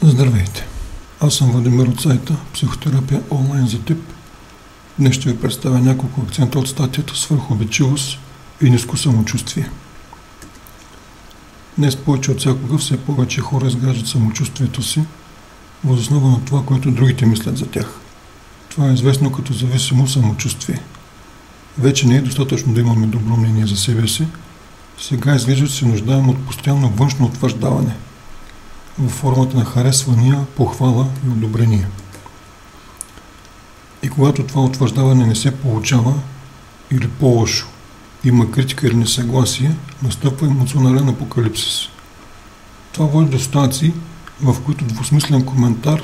Здравейте! Аз съм Владимир от сайта Психотерапия онлайн за тип. Днес ще ви представя няколко акцента от статията свръхобичливост и ниско самочувствие. Днес повече от всякога все повече хора изграждат самочувствието си въз основа на това, което другите мислят за тях. Това е известно като зависимо самочувствие. Вече не е достатъчно да имаме добро мнение за себе си. Сега изглежда, че се нуждаем от постоянно външно утвърждаване в формата на харесвания, похвала и одобрение. И когато това утвърждаване не се получава, или по-лошо, има критика или несъгласие, настъпва емоционален апокалипсис. Това води до ситуации, в които двусмислен коментар,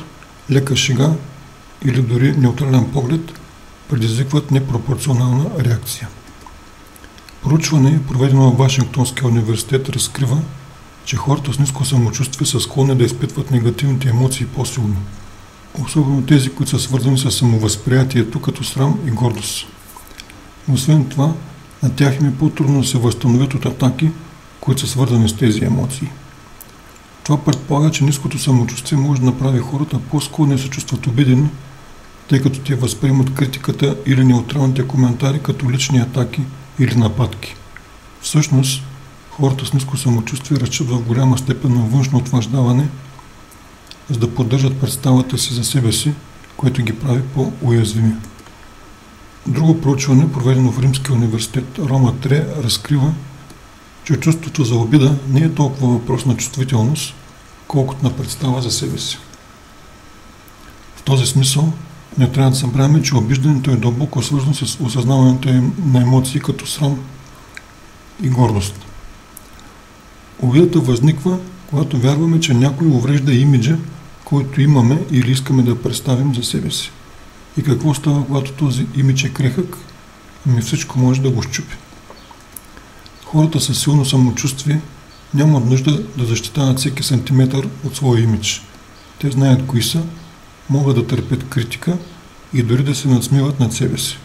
лека шега или дори неутрален поглед предизвикват непропорционална реакция. Проучване, проведено в Вашингтонския университет, разкрива, че хората с ниско самочувствие са склонни да изпитват негативните емоции по-силно. Особено тези, които са свързани с самовъзприятието, като срам и гордост. Освен това, на тях им е по-трудно да се възстановят от атаки, които са свързани с тези емоции. Това предполага, че ниското самочувствие може да направи хората по-склонни да се чувстват обидени, тъй като те възприемат критиката или неутралните коментари като лични атаки или нападки. Всъщност, хората с ниско самочувствие разчитат в голяма степен на външно утвърждаване, за да поддържат представата си за себе си, което ги прави по-уязвими. Друго проучване, проведено в Римския университет Рома 3, разкрива, че чувството за обида не е толкова въпрос на чувствителност, колкото на представа за себе си. В този смисъл не трябва да забравяме, че обиждането е дълбоко свързано с осъзнаването на емоции като срам и гордост. Обидата възниква, когато вярваме, че някой уврежда имиджа, който имаме или искаме да представим за себе си. И какво става, когато този имидж е крехък? Всичко може да го счупи. Хората със силно самочувствие нямат нужда да защитават всеки сантиметър от своя имидж. Те знаят кои са, могат да търпят критика и дори да се надсмиват над себе си.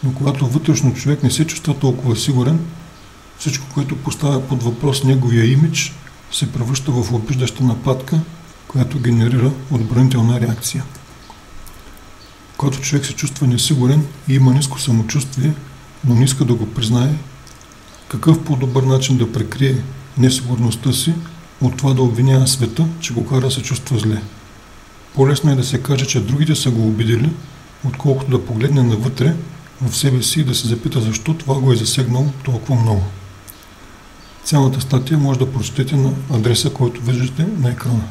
Но когато вътрешно човек не се чувства толкова сигурен, всичко, което поставя под въпрос неговия имидж, се превръща в обиждаща нападка, която генерира отбранителна реакция. Когато човек се чувства несигурен и има ниско самочувствие, но не иска да го признае, какъв по-добър начин да прикрие несигурността си от това да обвинява света, че го кара да се чувства зле? По-лесно е да се каже, че другите са го обидели, отколкото да погледне навътре в себе си и да се запита защо това го е засегнало толкова много. Цялата статия може да прочетете на адреса, който виждате на екрана.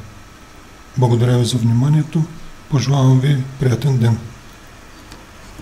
Благодаря ви за вниманието. Пожелавам ви приятен ден.